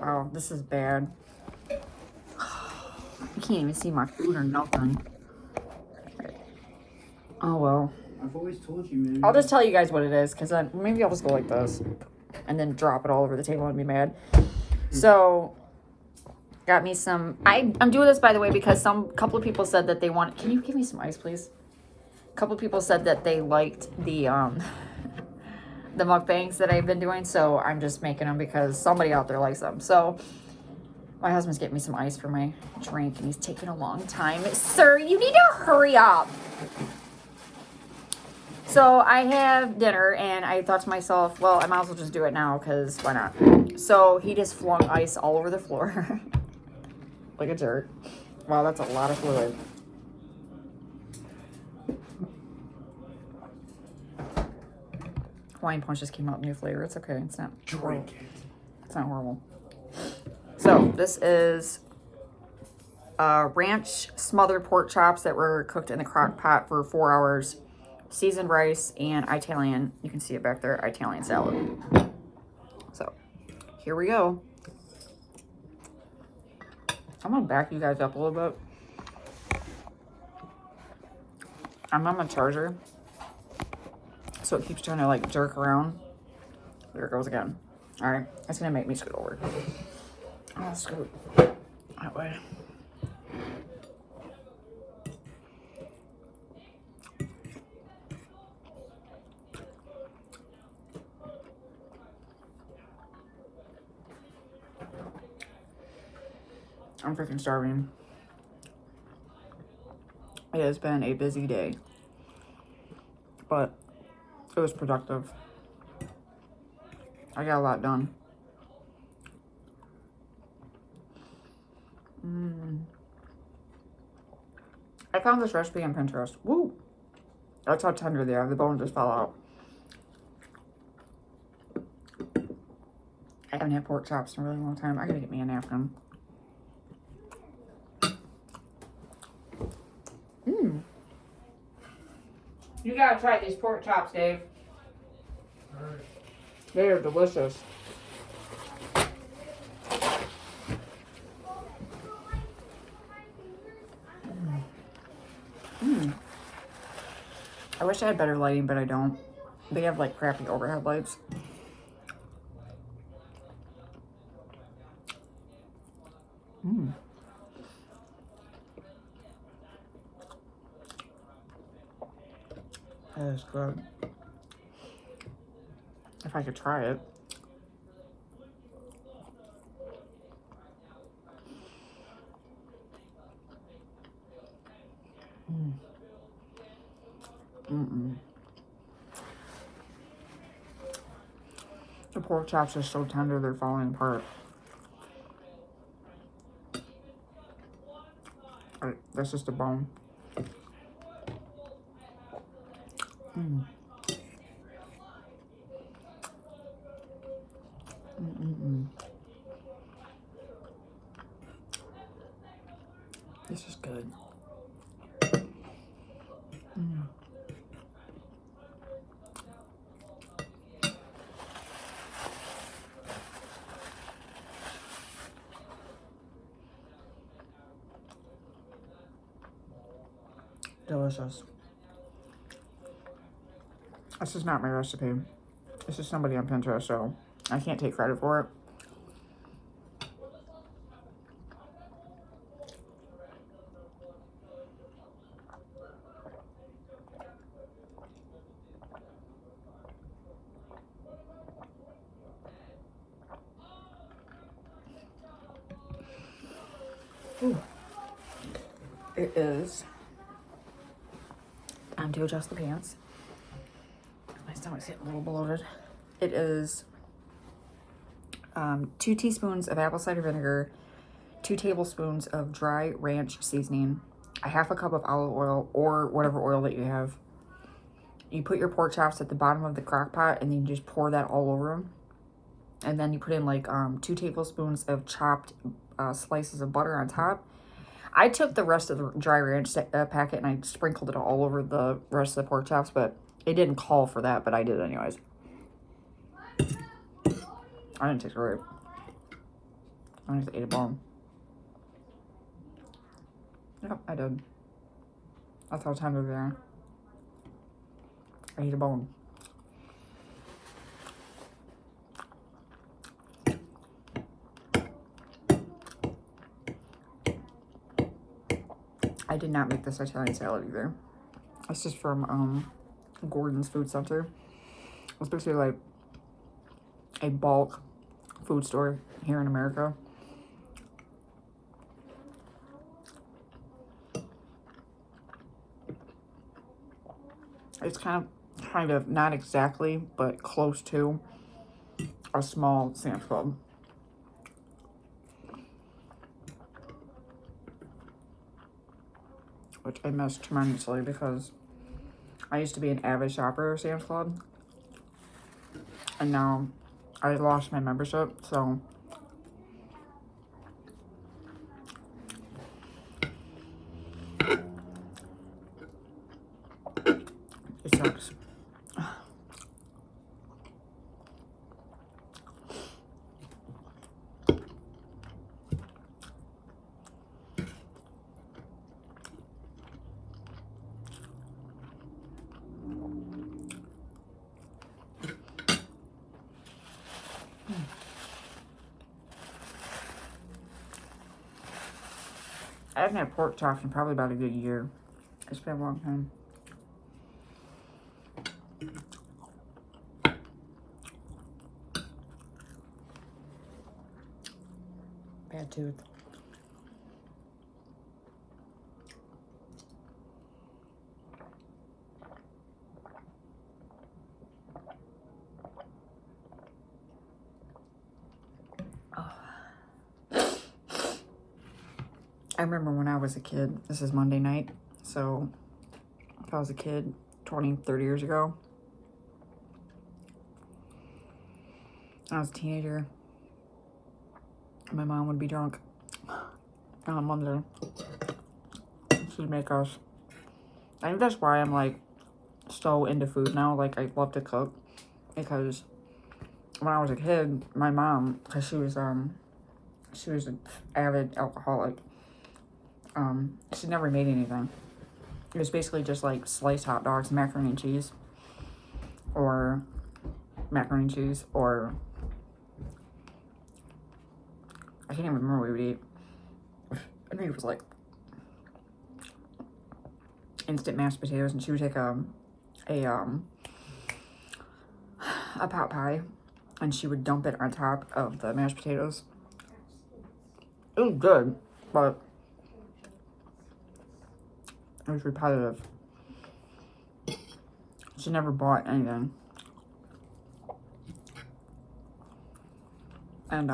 Oh, this is bad. You can't even see my food or nothing. Oh, well. I've always told you, man. I'll just tell you guys what it is, because maybe I'll just go like this and then drop it all over the table and be mad. So, got me some... I'm doing this, by the way, because couple of people said that they want... Can you give me some ice, please? A couple of people said that they liked the the mukbangs that I've been doing, so I'm just making them because somebody out there likes them. So my husband's getting me some ice for my drink, and he's taking a long time. Sir, you need to hurry up. So I have dinner, and I thought to myself, well, I might as well just do it now, because why not? So he just flung ice all over the floor. Like a jerk. Wow, that's a lot of fluid. Hawaiian Punch just came out with new flavor. It's okay. It's not horrible. It's not horrible. So this is ranch smothered pork chops that were cooked in the crock pot for 4 hours, seasoned rice, and Italian. You can see it back there, Italian salad. So here we go. I'm gonna back you guys up a little bit. I'm on my charger, so it keeps trying to like jerk around. There it goes again. All right, it's gonna make me scoot over. I'll scoot that way. I'm freaking starving. It has been a busy day, but it was productive. I got a lot done. I found this recipe on Pinterest. Woo! That's how tender they are. The bone just fell out. I haven't had pork chops in a really long time. I gotta get me a napkin. You gotta try these pork chops, Dave. All right. They are delicious. I wish I had better lighting, but I don't. They have like crappy overhead lights. That is good. If I could try it. The pork chops are so tender, they're falling apart. Alright, that's just a bone. This is good. Delicious. This is not my recipe. This is somebody on Pinterest, so I can't take credit for it. Ooh. It is time to adjust the pants. My stomach's getting a little bloated. It is 2 teaspoons of apple cider vinegar, 2 tablespoons of dry ranch seasoning, a half a cup of olive oil or whatever oil that you have. You put your pork chops at the bottom of the crock pot and then you just pour that all over them. And then you put in like 2 tablespoons of chopped slices of butter on top. I took the rest of the dry ranch packet and I sprinkled it all over the rest of the pork chops, but it didn't call for that, but I did anyways. I didn't take it right. I just ate a bone. Yep, I did. That's how tender they are. I ate a bone. I did not make this Italian salad either. It's just from Gordon's Food Center. It's basically like a bulk food store here in America. It's kind of not exactly, but close to a small Sam's Club. Which I miss tremendously because I used to be an avid shopper of Sam's Club. And now I lost my membership, so it sucks. I haven't had pork chops in probably about a good year. It's been a long time. Bad tooth. I remember when I was a kid, this is Monday night, so if I was a kid 20, 30 years ago, I was a teenager, my mom would be drunk on Monday. She'd make us. I think that's why I'm like so into food now. Like I love to cook because when I was a kid, my mom, because she was an avid alcoholic, she never made anything. It was basically just like sliced hot dogs, macaroni and cheese, or I can't even remember what we would eat. I think it was like instant mashed potatoes, and she would take a pot pie, and she would dump it on top of the mashed potatoes. It was good, but it was repetitive. She never bought anything. And,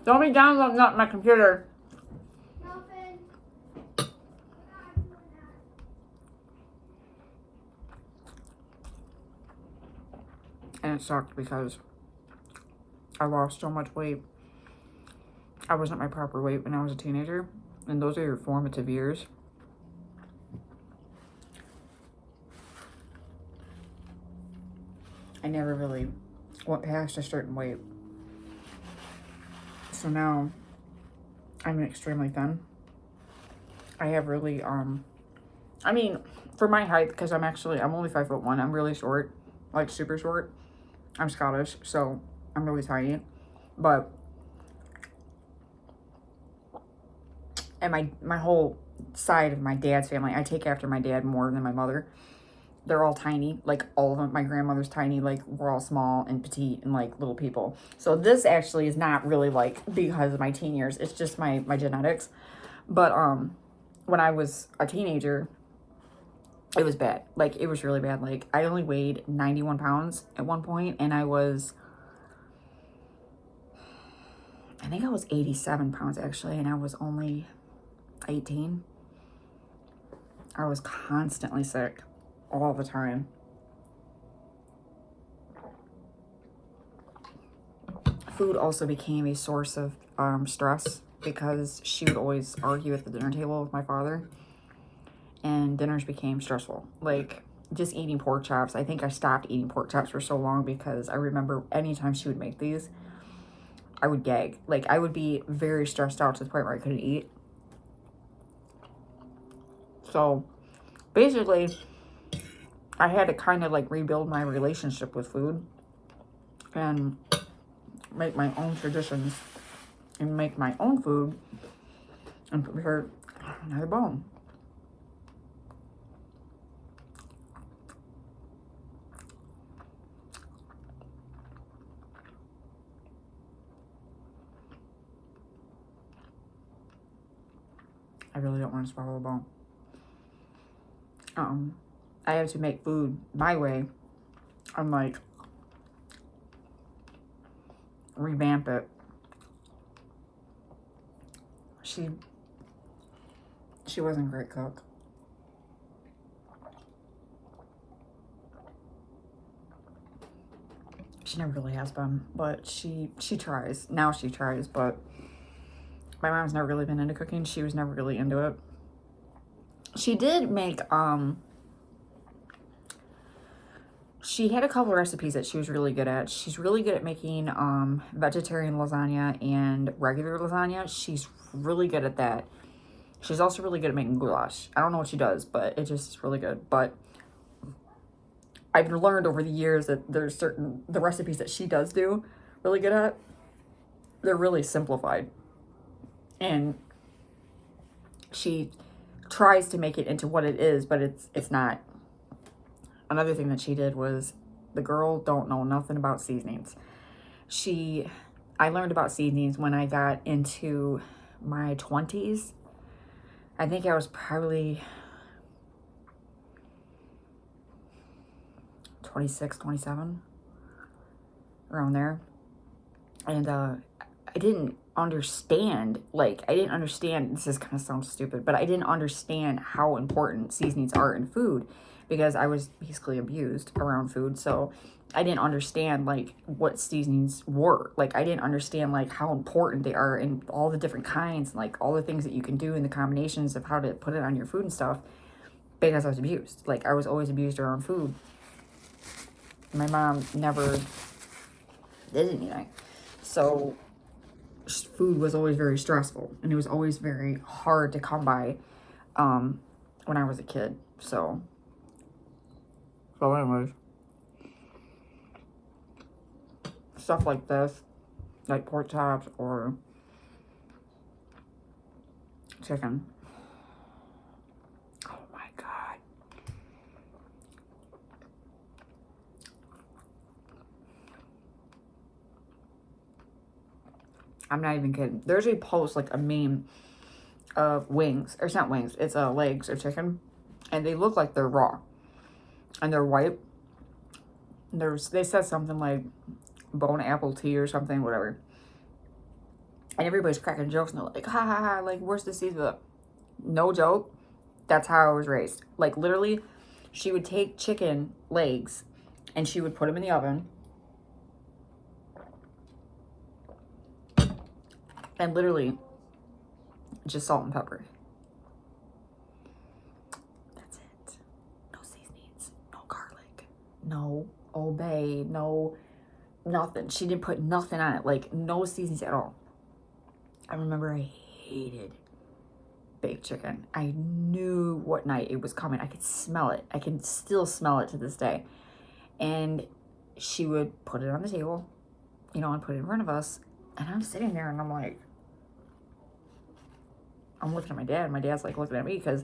don't be downloading that on my computer. And it sucked because I lost so much weight. I wasn't my proper weight when I was a teenager, and those are your formative years. I never really went past a certain weight. So now I'm extremely thin. I have really, I mean, for my height, because I'm only 5'1", I'm really short, like super short. I'm Scottish, so I'm really tiny. But, and my whole side of my dad's family, I take after my dad more than my mother. They're all tiny, like all of them. My grandmother's tiny, like we're all small and petite and like little people. So this actually is not really like because of my teen years. It's just my genetics. But when I was a teenager, it was bad. Like it was really bad. Like I only weighed 91 pounds at one point, and I think I was 87 pounds actually, and I was only 18. I was constantly sick all the time. Food also became a source of stress because she would always argue at the dinner table with my father, and dinners became stressful. Like just eating pork chops. I think I stopped eating pork chops for so long because I remember anytime she would make these, I would gag. Like, I would be very stressed out to the point where I couldn't eat. So, basically, I had to kind of, like, rebuild my relationship with food and make my own traditions and make my own food and prepare another bone. I really don't want to swallow a bone. I have to make food my way. I'm like, revamp it. She wasn't a great cook. She never really has been, but she tries. Now she tries, but my mom's never really been into cooking. She was never really into it. She did make, she had a couple of recipes that she was really good at. She's really good at making vegetarian lasagna and regular lasagna. She's really good at that. She's also really good at making goulash. I don't know what she does, but it just is really good. But I've learned over the years that there's the recipes that she does do really good at, they're really simplified. And she tries to make it into what it is, but it's not. Another thing that she did was, the girl don't know nothing about seasonings. I learned about seasonings when I got into my 20s. I think I was probably 26, 27, around there. And I didn't understand, this is gonna sound stupid, but I didn't understand how important seasonings are in food because I was basically abused around food. So I didn't understand like what seasonings were. Like, I didn't understand like how important they are and all the different kinds, like all the things that you can do and the combinations of how to put it on your food and stuff, because I was abused. Like, I was always abused around food. My mom never did anything. So food was always very stressful and it was always very hard to come by when I was a kid. So anyways, stuff like this, like pork chops or chicken. Oh my God. I'm not even kidding. There's a post, like a meme of wings, or it's not wings, it's legs of chicken, and they look like they're raw, and they're white. They said something like bone apple tea or something, whatever. And everybody's cracking jokes, and they're like, ha ha ha, like, where's the seasoning? No joke, that's how I was raised. Like, literally, she would take chicken legs, and she would put them in the oven, and literally just salt and pepper. That's it. No seasonings, no garlic, no Old Bay, no nothing. She didn't put nothing on it, like no seasonings at all. I remember I hated baked chicken. I knew what night it was coming. I could smell it. I can still smell it to this day. And she would put it on the table, you know, and put it in front of us. And I'm sitting there and I'm like, I'm looking at my dad. My dad's like looking at me because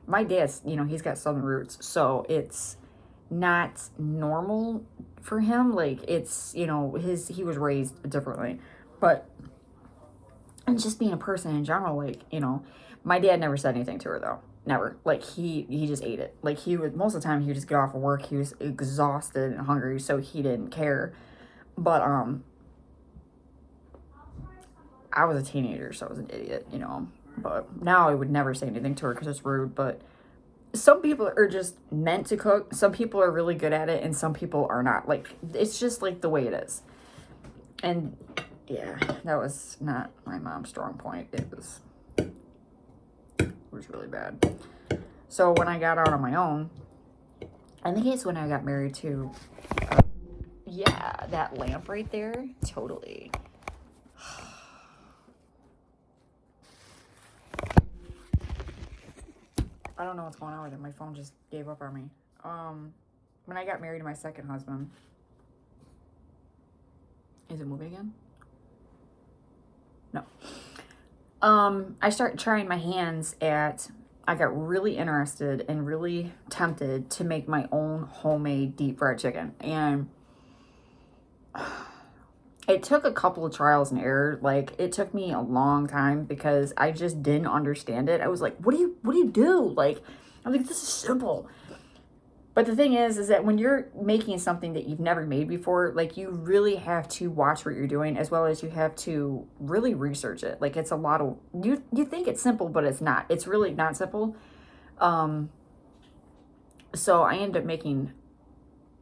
my dad's, you know, he's got Southern roots. So it's not normal for him. Like, it's, you know, he was raised differently. But, and just being a person in general, like, you know, my dad never said anything to her though. Never. Like, he just ate it. Like, he would, most of the time he would just get off of work. He was exhausted and hungry, so he didn't care. But, I was a teenager, so I was an idiot, you know. But now I would never say anything to her because it's rude. But some people are just meant to cook. Some people are really good at it, and some people are not. Like, it's just like the way it is. And yeah, that was not my mom's strong point. It was really bad. So when I got out on my own, I think it's when I got married too. Yeah, that lamp right there, totally. I don't know what's going on with it. My phone just gave up on me. When I got married to my second husband, is it moving again? No. I started trying my hands at. I got really interested and really tempted to make my own homemade deep fried chicken, and it took a couple of trials and errors. Like, it took me a long time because I just didn't understand it. I was like, what do you do? Like, I'm like, this is simple. But the thing is that when you're making something that you've never made before, like, you really have to watch what you're doing, as well as you have to really research it. Like, it's a lot of, you think it's simple, but it's not. It's really not simple. So I ended up making,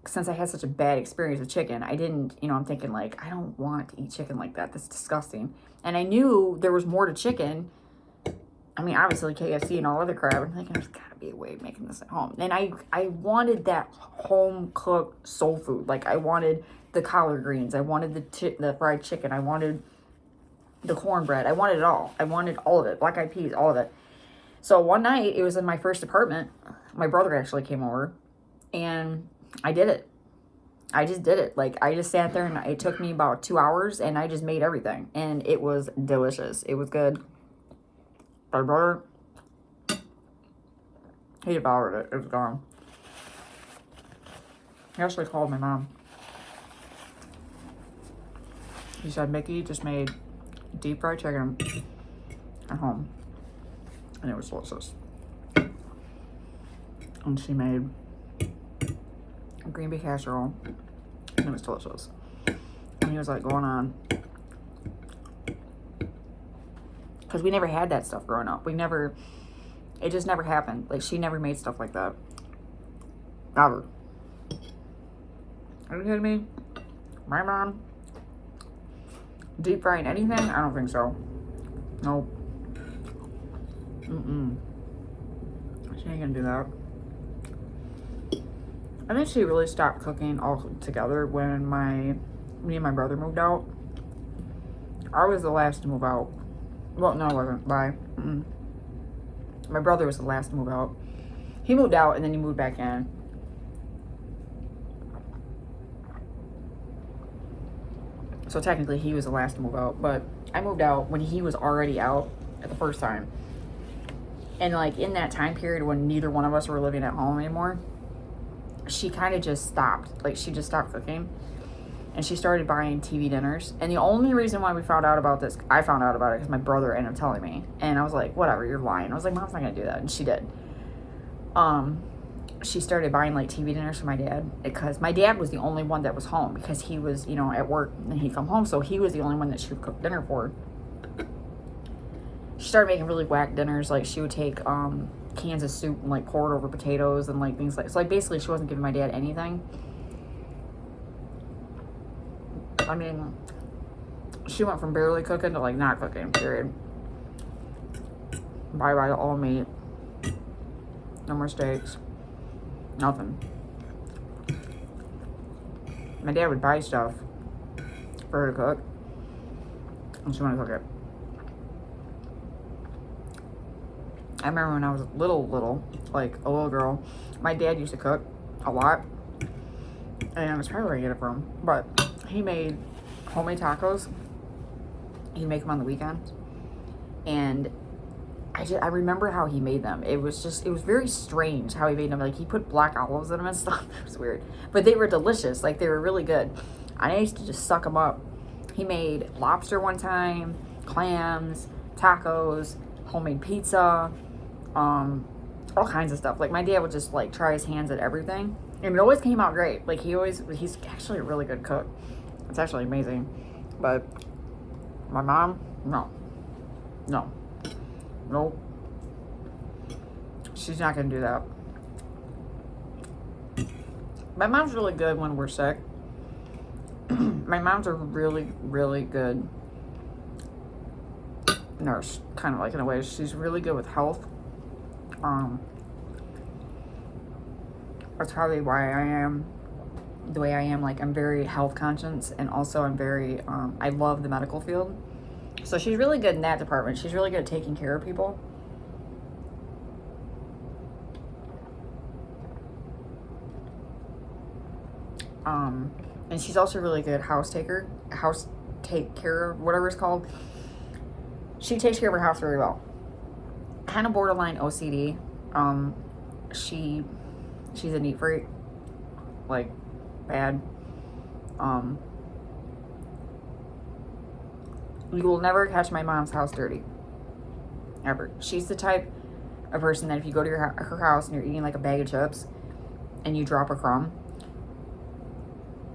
since I had such a bad experience with chicken, I didn't, I'm thinking, like, I don't want to eat chicken like that. That's disgusting. And I knew there was more to chicken. I mean, obviously KFC and all other crap. I'm thinking there's got to be a way of making this at home. And I wanted that home cooked soul food. Like, I wanted the collard greens. I wanted the fried chicken. I wanted the cornbread. I wanted it all. I wanted all of it. Black eyed peas, all of it. So one night, it was in my first apartment. My brother actually came over, and I did it. I just did it. Like, I just sat there, and it took me about 2 hours, and I just made everything. And it was delicious. It was good. My brother, he devoured it. It was gone. He actually called my mom. He said, Mickey just made deep fried chicken at home. And it was delicious. And she made a green bean casserole. And it was delicious. And he was like going on. Because we never had that stuff growing up. It just never happened. Like, she never made stuff like that. Ever. Are you kidding me? My mom? Deep frying anything? I don't think so. Nope. She ain't gonna do that. I think she really stopped cooking altogether when me and my brother moved out. I was the last to move out. Well, no, I wasn't. Bye. My brother was the last to move out. He moved out and then he moved back in. So technically he was the last to move out, but I moved out when he was already out at the first time. And like, in that time period when neither one of us were living at home anymore, she kind of just stopped. Like, she just stopped cooking. And she started buying TV dinners. And the only reason why we found out about this, I found out about it because my brother ended up telling me. And I was like, whatever, you're lying. I was like, Mom's not going to do that. And she did. She started buying like TV dinners for my dad, because my dad was the only one that was home, because he was, at work and he'd come home. So he was the only one that she would cook dinner for. She started making really whack dinners. Like, she would take cans of soup and like pour it over potatoes and like things like, so like basically she wasn't giving my dad anything. I mean, she went from barely cooking to like not cooking, period. Bye all meat. No more steaks. Nothing. My dad would buy stuff for her to cook, and she wanted to cook it. I remember when I was little, like a little girl, my dad used to cook a lot, and it's probably where I get it from, but he made homemade tacos. He'd make them on the weekends, and I remember how he made them. It was very strange how he made them. Like, he put black olives in them and stuff. It was weird, but they were delicious. Like, they were really good. I used to just suck them up. He made lobster one time, clams, tacos, homemade pizza, all kinds of stuff. Like, my dad would just like try his hands at everything, and it always came out great. Like, he's actually a really good cook. It's actually amazing. But my mom, no. Nope. She's not gonna do that. My mom's really good when we're sick. My mom's a really, really good nurse, kind of like, in a way. She's really good with health. That's probably why I am the way I am. Like, I'm very health conscious, and also I'm very, I love the medical field. So she's really good in that department. She's really good at taking care of people. And she's also really good house take care, whatever it's called. She takes care of her house very well. Kind of borderline OCD. She's a neat freak. Like, bad. You will never catch my mom's house dirty. Ever. She's the type of person that if you go to her house and you're eating like a bag of chips and you drop a crumb,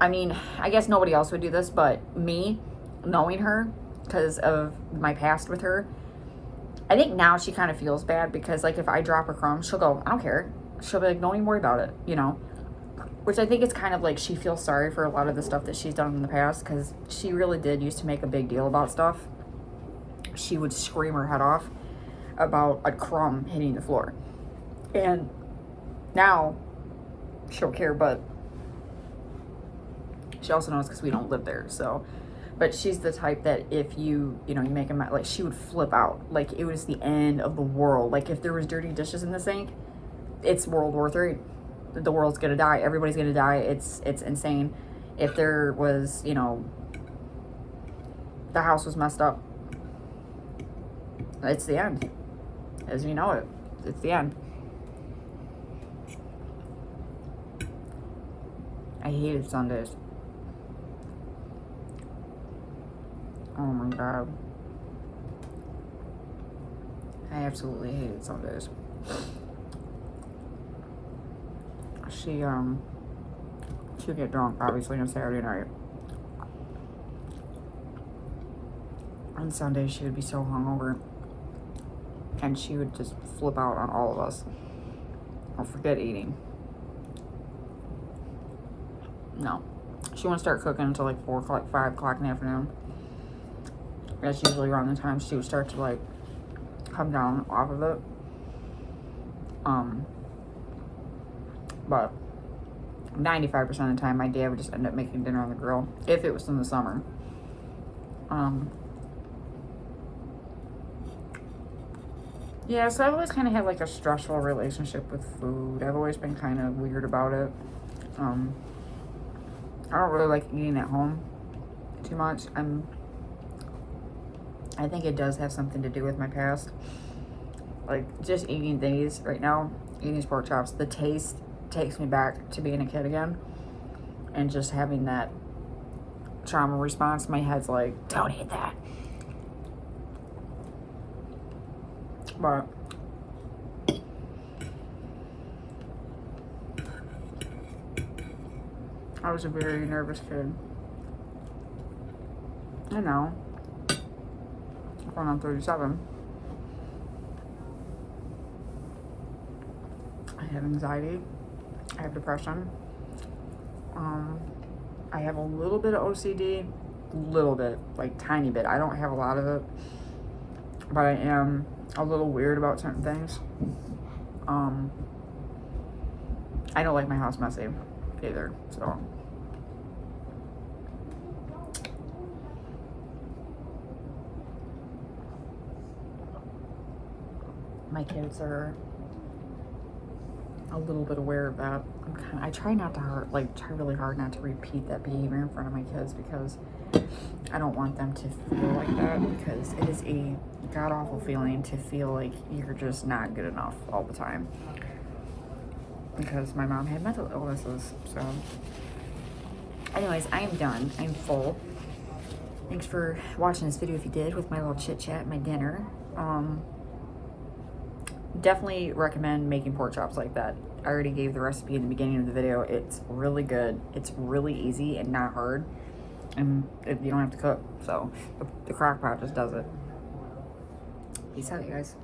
I mean, I guess nobody else would do this, but me, knowing her, because of my past with her, I think now she kind of feels bad because, like, if I drop a crumb, she'll go, I don't care. She'll be like, don't even worry about it, you know? Which I think it's kind of like she feels sorry for a lot of the stuff that she's done in the past, because she really did used to make a big deal about stuff. She would scream her head off about a crumb hitting the floor. And now she don't care, but she also knows because we don't live there, so. But she's the type that if you make a, like, she would flip out. Like, it was the end of the world. Like, if there was dirty dishes in the sink, it's World War III. The world's gonna die. Everybody's gonna die. It's insane. If there was, the house was messed up, it's the end. As you know it, it's the end. I hated Sundays. Oh my God. I absolutely hated Sundays. She would get drunk, obviously, on Saturday night. On Sunday, she would be so hungover. And she would just flip out on all of us. Or forget eating. No. She wouldn't start cooking until like 4 o'clock, 5 o'clock in the afternoon. That's usually around the time she would start to, like, come down off of it. But 95% of the time, my dad would just end up making dinner on the grill, if it was in the summer. Yeah, so I've always kind of had, like, a stressful relationship with food. I've always been kind of weird about it. I don't really like eating at home too much. I think it does have something to do with my past. Like, just eating these right now, eating these pork chops, the taste takes me back to being a kid again. And just having that trauma response, my head's like, don't eat that. But I was a very nervous kid. I know. When I'm 37. I have anxiety. I have depression. I have a little bit of OCD. Little bit. Like, tiny bit. I don't have a lot of it. But I am a little weird about certain things. I don't like my house messy either, so. My kids are a little bit aware of that. I try not to try really hard not to repeat that behavior in front of my kids, because I don't want them to feel like that, because it is a god-awful feeling to feel like you're just not good enough all the time. Because my mom had mental illnesses, so. Anyways, I am done. I'm full. Thanks for watching this video if you did, with my little chit-chat, my dinner. Definitely recommend making pork chops like that. I already gave the recipe in the beginning of the video. It's really good. It's really easy and not hard. And you don't have to cook. So the crock pot just does it. Peace out, you guys.